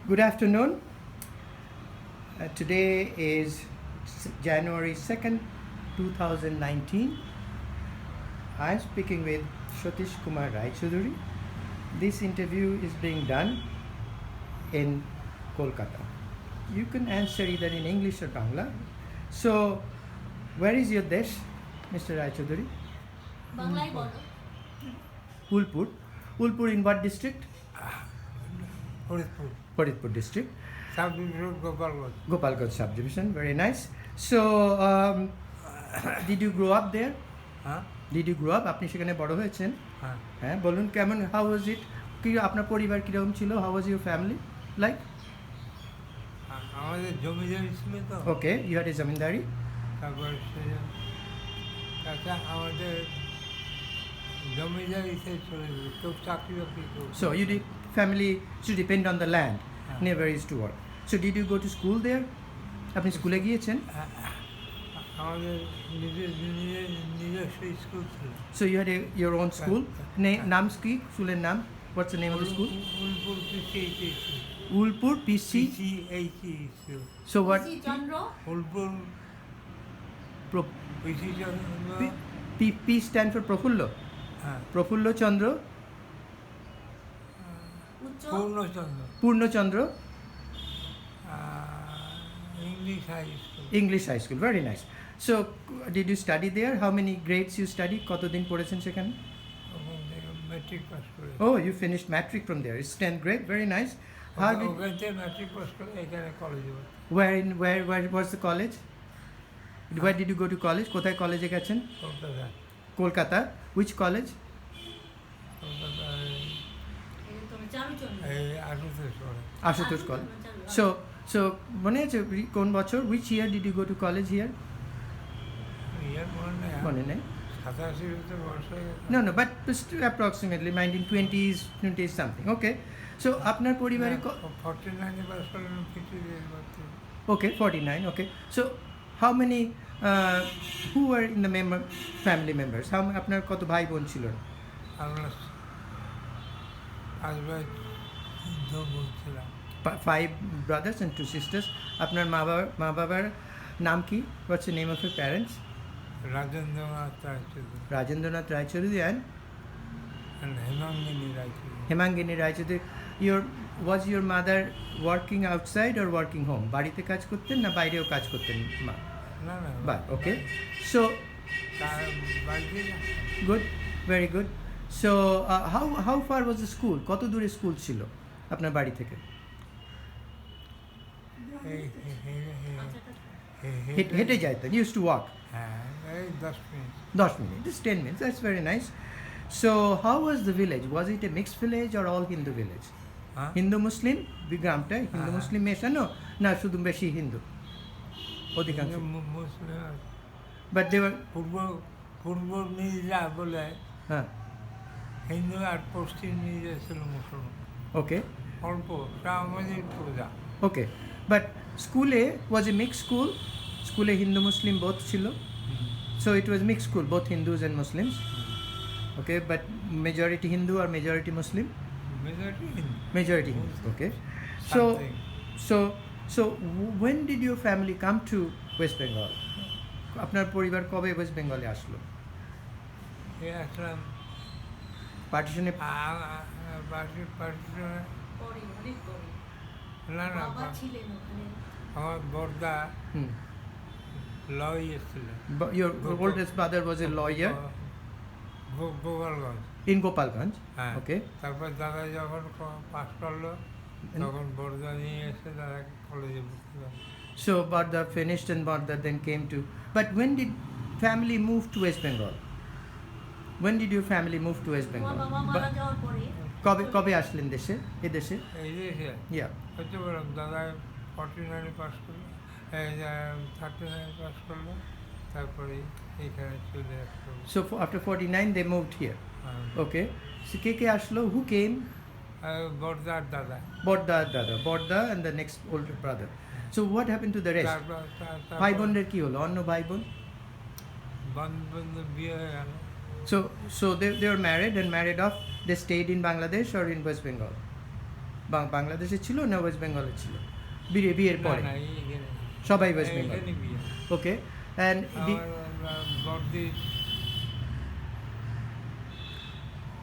Good afternoon. Today is January 2nd, 2019. I'm speaking with Satish Kumar Raichudhuri. This interview is being done in Kolkata. You can answer either in English or Bangla. So, where is your desh, Mr. Raichudhuri? বাংলায় বলো। Ulpur. Ulpur in what district? Faridpur Faridpur district. Sub-division Gopalganj. Gopalganj subdivision, very nice. So, did you grow up there? হ্যাঁ Did you grow up? আপনি সেখানে বড় হয়েছেন? হ্যাঁ হ্যাঁ, বলুন কেমন, how was it? কি আপনার পরিবার কিরকম ছিল? How was your family? Like? আমাদের জমি জমি ছিল তো, Okay, you had a zamindari. তারপর সে তাছাড়া আমাদের জমিদারিতে চলে যেত, কেউ চাকরি বাকরি করতো। So you did family to depend on the land. হ্যাঁ। Never used to work. So did you go to school there? আপনি স্কুলে গিয়েছেন? আমাদের নিজস্ব স্কুল ছিল। So you had your own school? নাম কি স্কুলের নাম? What's the name of the school? Ulpur PC Ulpur PC. ছিল। So what? PC Chandra Ulpur Pro- PC Chandra. P stand for প্রফুল্ল. হ্যাঁ প্রফুল্ল চন্দ্র, উচ্চ Purnachandra. Purnachandra English high school. English High School. Very nice. So did you study there? How many grades you studied? কতদিন পড়েছেন সেখানে? ওখান থেকে matric pass করে। Oh, you finished matric from there. It's 10th grade. Very nice. How did, ওখান থেকে matric pass করে এখানে কলেজে ভর্তি। where was the college? Where did you go to college? কোথায় কলেজে গেছেন? কলকাতা কলকাতা. Which college? কলকাতায় তোমার চারুচন্দ্র এই আশুতোষ পড়ে। আশুতোষ কলেজ. So মনে আছে কোন বছর? Which year did you go to college here? ইয়ার মনে নেই, মনে নেই. 87 বর্ষ হয়ে গেছে। No, but just approximately 1920s, 20s something. Okay. So আপনার পরিবারে 49 পাস করলাম, কিছু দিয়ে ভর্তি। Okay, 49. Okay. So how many who were in the family members? How আপনার কত ভাই বোন ছিল? আমরা 5 ভাই 2 বোন ছিলাম। 5 brothers and 2 sisters. আপনার মা বাবার নাম কি? What's the name of your parents? Rajendranath Roychowdhury Rajendranath Raichudhuri and and Hemangini Roychowdhury. Hemangini Raichudhuri. Was your mother working outside or working home? বাড়িতে কাজ করতেন না বাইরেও কাজ করতেন মা? না না But okay. So তার বাড়িতে না। good, very good. So how far was the school? কত দূরে স্কুল ছিল আপনার বাড়ি থেকে? হেঁটে যাইতেন? Used to walk? হ্যাঁ এই 10 minute. 10 minutes, just 10 minutes. That's very nice. So how was the village? Was it a mixed village or all Hindu village? হ্যাঁ হিন্দু মুসলিম গ্রামটা হিন্দু হ্যাঁ। মুসলিম মেশানো না শুধু বেশি হিন্দু? অধিকাংশ. মুসলিম আর বাট দে ওয়ার পূর্ব মির্জা বলে হ্যাঁ, হিন্দু আর পশ্চিম মির্জা ছিল মুসলমান। ওকে অল্প তা আমাদের পূজা। ওকে। বাট স্কুলে ওয়াজ এ মিক্স স্কুল? স্কুলে হিন্দু মুসলিম বোথ ছিল? So it was mixed school, both Hindus and Muslims. Okay, but majority Hindu or majority Muslim? Majority Hindu. Majority Hindu. Okay. Something. So when did your family come to West Bengal? আপনার পরিবার কবে West বেঙ্গলে আসলো? এই আসলাম পার্টিশনে? বাড়ির পার্টিশনে। পরে অনেক পরে না না বাবা ছিলেন ওখানে। আমার বড়দা লয়ার ছিলেন Your oldest brother was a lawyer Gopalganj. in Gopalganj. হ্যাঁ Okay. তারপর দাদা যখন পাস করলো তখন বড়দা নিয়ে এসে দাদা কলেজে ভর্তি করলো। So Bardha finished and Bardha then came to. But when did family move to West Bengal? When did your family move to West তোমার Bengal? বাবা মারা যাওয়ার পরে কবে আসলেন দেশে? এ দেশে? এই যে Yeah. হতে পারলাম দাদা 49 পাস করলো, 39 পাস করলো, তারপরে এইখানে চলে আসলো। So after 49 they moved here. Okay. So কে আসলো? Who came? বড়দার দাদা। Bardha and the next older brother. So what happened to the rest? ভাই বোনদের কি হলো? অন্য ভাই বোন? বন্ধু বিয়ে হয়ে গেল। So they were married and married off. They stayed in Bangladesh or in West Bengal? বাংলাদেশে ছিল না ওয়েস্ট বেঙ্গলে ছিল বিয়ের না পরে না এইখানে সবাই ওয়েস্ট বেঙ্গল এইখানে বিয়ে ওকে অ্যান্ড আমার বড়দির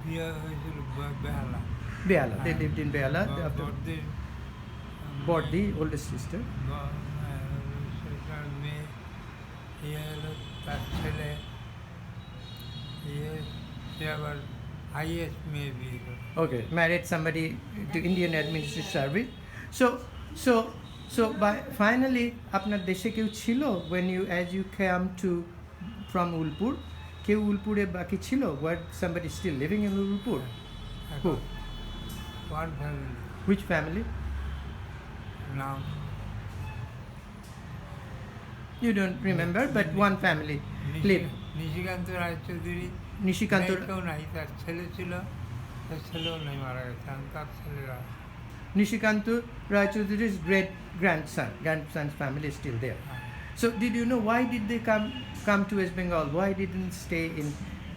বিয়ে হয়েছিল Behala Behala they lived in Behala বড়দির বড়দি ওল্ডেস্ট সিস্টার তার মেয়ে ইয়ে হলো তার ছেলে ইয়ে সে আবার আইএস মেয়ে বিয়ে করে okay married somebody to Indian administrative service so by finally আপনার দেশে কেউ ছিল when you as you came to from Ulpur কেউ উলপুরে বাকি ছিল were somebody still living in Ulpur who one family which family নাম you don't remember but one family lived Nishikant Raychaudhuri Nishikant কেউ নাই তার ছেলে ছিল তার ছেলেও নাই মারা গেছে আর তার ছেলেরা Nishikant Raychaudhury's great grandson's family is still there. So did you know why did they come to West Bengal? Why didn't stay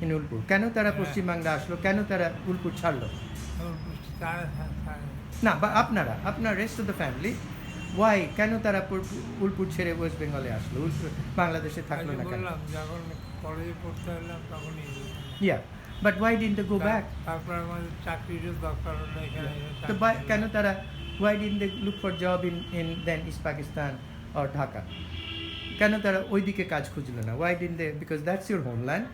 in Ulpur? কেন তারা পশ্চিমবাংলা আসলো কেন তারা উলপুর ছাড়লো তারা না বা আপনার rest of the family why কেন তারা উলপুর ছেড়ে ওয়েস্ট বেঙ্গলে আসলো বাংলাদেশে থাকলো না কেন বললাম যখন কলেজে পড়তে এলাম তখনই yeah but why didn't they go back তারপর আমাদের চাকরিরও দরকার হলো এখানে তো কেন তারা why didn't they look for job in then East Pakistan or Dhaka কেন তারা ওইদিকে কাজ খুঁজলো না why didn't they because that's your homeland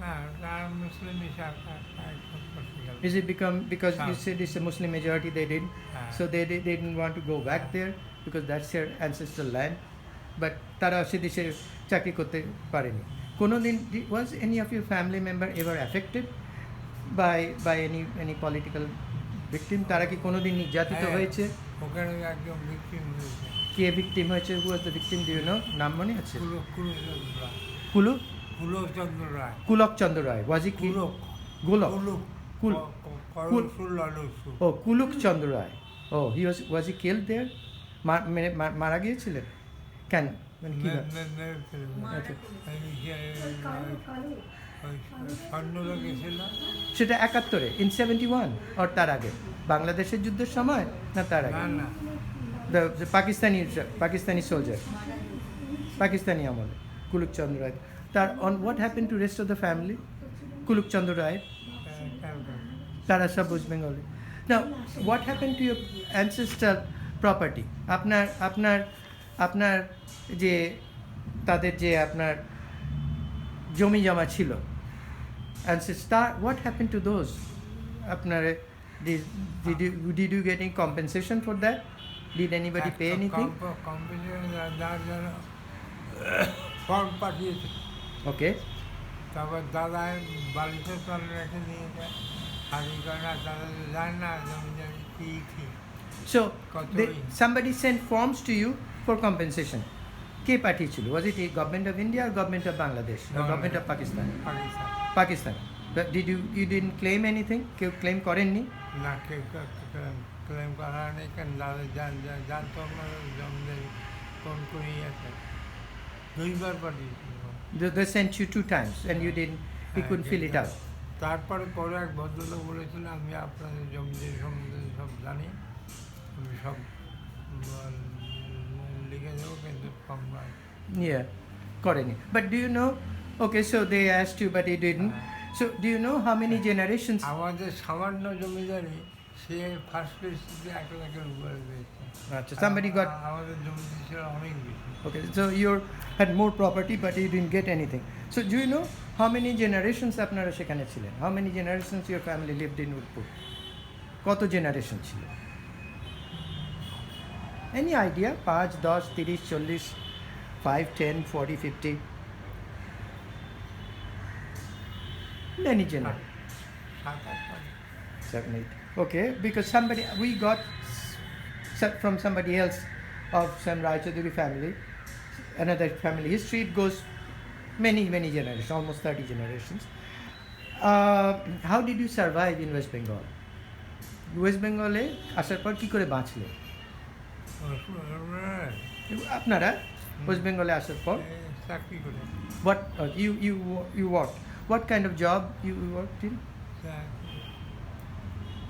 না তার মুসলিম Is it because you said it's a Muslim majority they didn't? So they didn't want to go back there because that's their ancestral land. But তারা সে দেশে চাকরি করতে পারেনি কোনোদিন was any of your family member ever affected by any political victim তারা কি কোনোদিন নির্যাতিত হয়েছে ওখানে একদম ভিকটিম হয়েছে কে ভিকটিম হয়েছে who was the victim do you know নাম মনে আছে কুলচন্দ্র কুলচন্দ্র রায় কুলকচন্দ্র রায় was he গোলক কুলুক চন্দ্র রায় was he killed there মারা গিয়েছিলেন কেন মানে কি সেটা 71-এ in 71 or তার আগে বাংলাদেশের যুদ্ধের সময় না তার আগে the পাকিস্তানি soldier পাকিস্তানি আমলে কুলুক চন্দ্র রায় তার on what happened to rest of the family কুলুক চন্দ্র রায় তারা সব ওয়েস্ট বেঙ্গলে now what happened to your ancestral property আপনার যে তাদের যে আপনার জমি জমা ছিল ancestor what happened to those আপনার did you get any compensation for that did anybody pay anything form পাঠিয়েছে okay তারপর দাদা বালিশের তলে রেখে দিয়েছে আমি না দাদা জান না জমি কি so somebody sent forms to you for compensation কে পাঠিয়েছিল was it government of India or government of Bangladesh or government of Pakistan Pakistan but you didn't claim anything কেউ ক্লেম করেননি না কেউ ক্লেম করা নেই কেন দাদা জানতো না জমি কোন করেই আছে দুইবার পাঠিয়েছিল they sent you 2 times and you couldn't fill it out তারপরে পরে এক ভদ্রলোক বলেছিল আমি আপনাদের জমিদের সম্বন্ধে সব জানি আমি সব লিখে দেবো কিন্তু কম নয় yeah করেনি but do you know okay so they asked you but you didn't so do you know how many generations আমাদের সামান্য জমিদারি সে ফার্স্ট প্লেসে 1 লাখের উপরে পেয়েছে আচ্ছা somebody got আমাদের জমিতে ছিল অনেক বেশি okay so you had more property but you didn't get anything so do you know how many generations আপনারা সেখানে ছিলেন how many generations your family lived in Ulpur কত জেনারেশন ছিল any idea 5 10 30 40 5 10 40 50 many generations 7 8 okay because we got from somebody else of some Raychaudhuri family another family history it goes many generations almost 30 generations how did you survive in West Bengal West Bengal আসার পর কি করে বাঁচলে আপনারা West Bengal আসার পর চাকরি করে what you worked what kind of job you worked in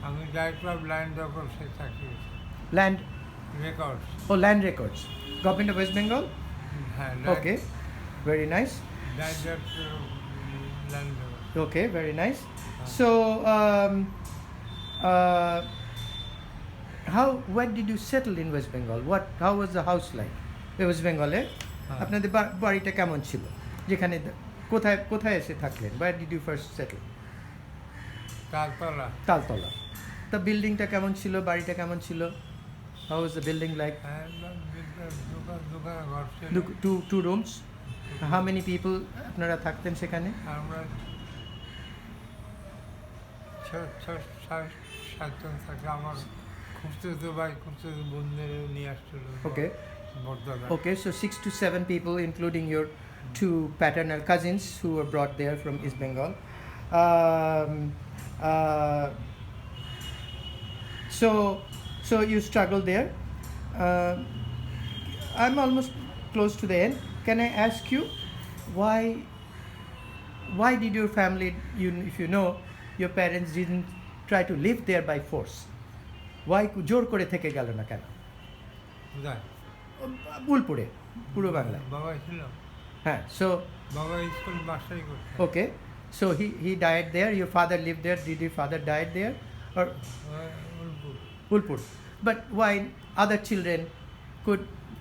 আমি ডাইরেক্টর অফ ল্যান্ড রেকর্ডসে চাকরি করছি Land, records oh, land records. Government of West Bengal? হ্যাঁ Okay, very nice. Director land record Okay, very nice. So, uh, where did you settle in West Bengal? How was the house like? West Bengal, আপনাদের বাড়িটা কেমন ছিল? যেখানে কোথায় এসে থাকলেন? Where did you first settle? Taltala Taltala. The বিল্ডিংটা কেমন ছিল? বাড়িটা কেমন ছিল? How was the building like? হ্যাঁ দোকানে ঘর ছিল Two rooms. How many people আপনারা থাকতেন সেখানে? আমরা সাতজন থাকি আমার খুঁজতে ভাই খুঁজতে বন্ধুদের নিয়ে আসছিল Okay. বড়দাদা Okay, so 6 to 7 people, including your two paternal cousins who were brought there from East Bengal. So you struggled there. I'm almost close to the end. Can I ask you why did your family, if you know, your parents didn't try to live there by force? Why জোর করে থেকে গেল না কেন? কোথায় বুলপুরে, পূর্ব বাংলা। বাবা ছিল হ্যাঁ, so বাবা স্কুল মাস্টারি করতে okay, so he died there. Your father lived there. Did your father died there or Ulpur? But why other children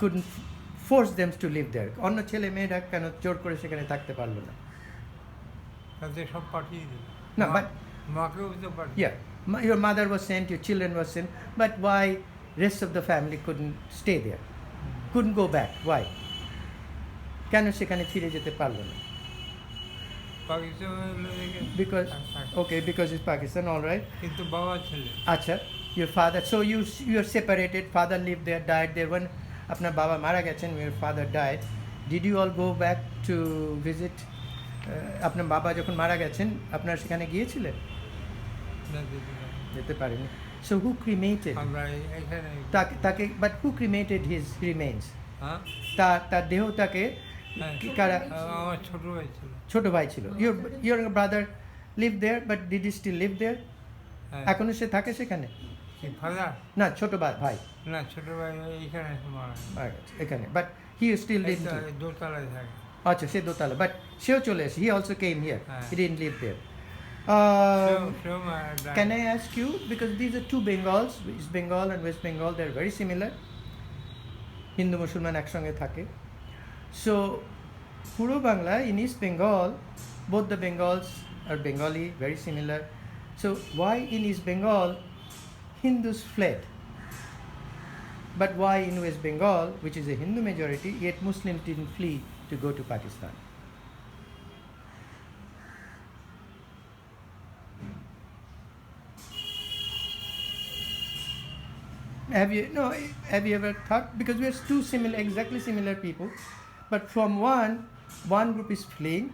couldn't force them to live there? অন্য ছেলে মেয়েরা কেন জোর করে সেখানে থাকতে পারলো না? তাদের সব পাঠিয়ে দিল No, but মাকেও তো পাঠিয়ে yeah, your mother was sent, your children were sent, but why rest of the family couldn't stay there? Couldn't go back? Why? কেন সেখানে ফিরে যেতে পারলো না? Because it's Pakistan, all right. কিন্তু বাবা ছেলে আচ্ছা, your father, so you are separated, father lived there, died there. When আপনার বাবা মারা গেছেন, your father died, did you all go back to visit? আপনার বাবা যখন মারা গেছেন আপনার সেখানে গিয়েছিলেন? না দিদি না। যেতে পারেনি। So who cremated? আমরা এখানে তাকে but who cremated his remains? হ্যাঁ তার দেহটাকে হ্যাঁ। কারা? আমার ছোট ভাই ছিল ছোট ভাই ছিল। Your brother lived there, but did he still live there? হ্যাঁ এখনো সে থাকে সেখানে? কি ফাদার না, ছোট ভাই না ছোট ভাই এখানে মারা মারা গেছে এখানে, but he still lived there. দোতলায় থাকে আচ্ছা, সে দোতলা, but সেও চলে এসে, he also came here. হ্যাঁ। He didn't live there. সেও মারা যায়। Can I ask you, because these are two Bengals, East Bengal and West Bengal, they're very similar. Hindu মুসলমান একসঙ্গে থাকে। So Puro Bangla in East Bengal, both the Bengals are Bengali, very similar. So why in East Bengal Hindus fled? But why in West Bengal, which is a Hindu majority, yet Muslims didn't flee to go to Pakistan? Have you ever thought, because we are two exactly similar people, but from one group is fleeing,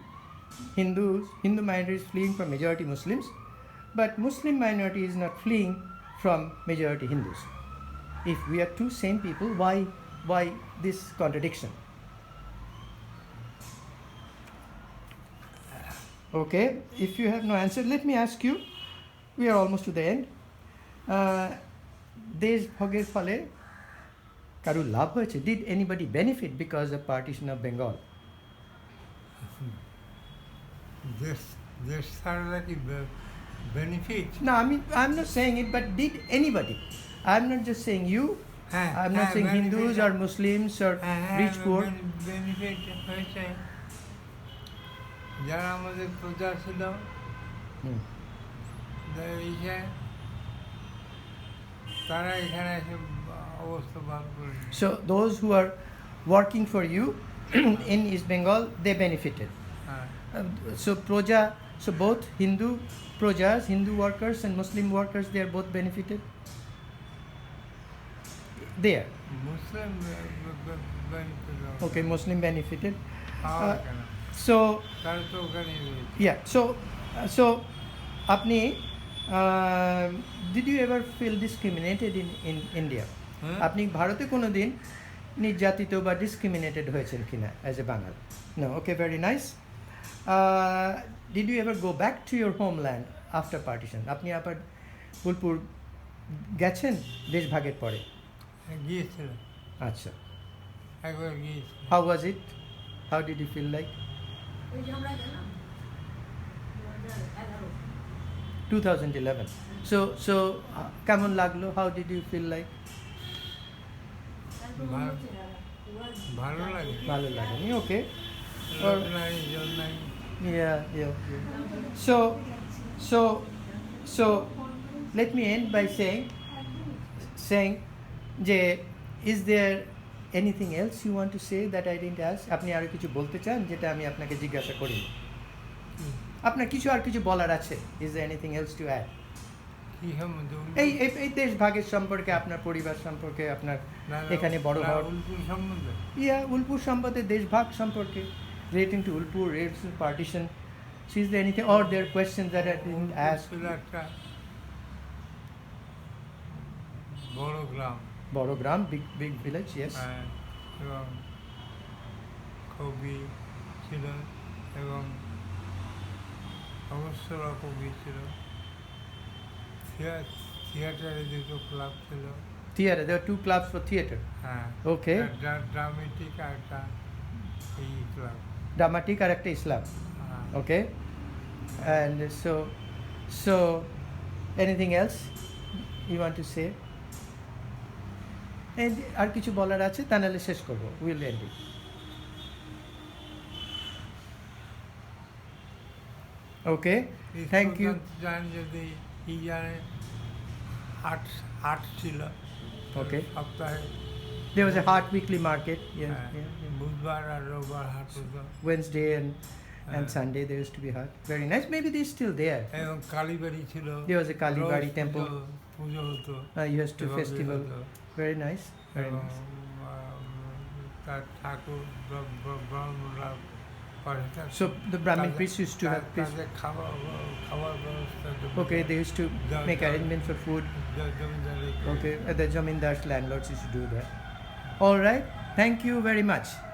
Hindu minority is fleeing from majority Muslims, but Muslim minority is not fleeing from majority Hindus. If we are two same people, why this contradiction? Okay, if you have no answer, let me ask you, we are almost to the end. দেশ ভোগের ফলে কারো লাভ হয়েছে? Did anybody benefit because of partition of Bengal? দেশ ছাড়া কি benefit No, I'm not saying it, but did anybody? I'm not just saying you. I'm not saying Hindus or Muslims or rich poor. Benefit হয়েছে যারা আমাদের প্রজা ছিল Hmm. তারা এখানে এসে অবস্থা ভাগ করে So those who are working for you in East Bengal, they benefited. হ্যাঁ So both Hindu projas, Hindu workers and Muslim workers, they are both benefited there. Muslim benefit Okay, Muslim benefited. পাওয়া কেন So তারা তো ওখানে রয়েছে yeah, so apni did you ever feel discriminated in India? আপনি ভারতে কোনোদিন নির্যাতিত বা ডিসক্রিমিনেটেড হয়েছেন কিনা as a Bangal? No. Okay, very nice. Did you ever go back to your homeland after partition? আপনি আবার উলপুর গেছেন দেশভাগের পরে? গিয়েছিল, আচ্ছা, একবার গিয়েছিল। How was it? How did you feel like? ওই যে আমরা গেলাম 2011 2011. So কেমন লাগলো? How did you feel like? তারপর ভালো- হচ্ছে না, ওরা- ভালো লাগে। ভালো লাগেনি, ওকে. লোক নাই, জন নাই। Yeah. So let me end by saying যে is there anything else you want to say that I didn't ask? আপনি আরো কিছু বলতে চান যেটা আমি আপনাকে জিজ্ঞাসা করিনি? আপনার আর কিছু বলার আছে? Is there anything else to add? কি সম্বন্ধে? এই দেশভাগের সম্পর্কে, আপনার পরিবার সম্পর্কে, আপনার না, না, এখানে বড় না, হওয়ার, উলপুর সম্বন্ধে। উলপুর সম্বন্ধে, দেশভাগ সম্পর্কে, relating to Ulpur, relating to partition. So is there anything, or there are questions that I didn't Ulpur ask? ছিল একটা বড় গ্রাম, বড় গ্রাম, big village, yes. এবং কবি ছিল, এবং অবসরা কবি ছিল। থিয়েটারে দুটো ক্লাব ছিল। Theatre, there were 2 clubs for theatre. হ্যাঁ, Okay. ড্রামেটিক আর একটা এই ক্লাব। Dramatic আর একটা ইসলাম. Okay. And so anything else you want to say? And আর কিছু বলার আছে? তা নাহলে শেষ করব. We'll end it. Okay. Thank you. জান যদি কি জানে, হাট ছিল। Okay. সপ্তাহে There was a Heart weekly market. Yeah. হ্যাঁ, বুধবার আর রোববার হাট হতো। Wednesday and হ্যাঁ। Sunday there used to be heart. Very nice. Maybe they're still there. এবং কালীবাড়ি ছিল। There was a Kalibari rose temple. পুজো হতো। Used to এভাবে festival. হতো। Very nice. Very এবং nice. তার ঠাকুর ব্রাহ্মণরা করে থাকতো। So the Brahmin তাদের- priests used to have priests. তাদের খাবার ব্যবস্থা Okay, they used to make arrangements for food. Zamindari. Okay, the Jamindars landlords used to do that. All right. Thank you very much.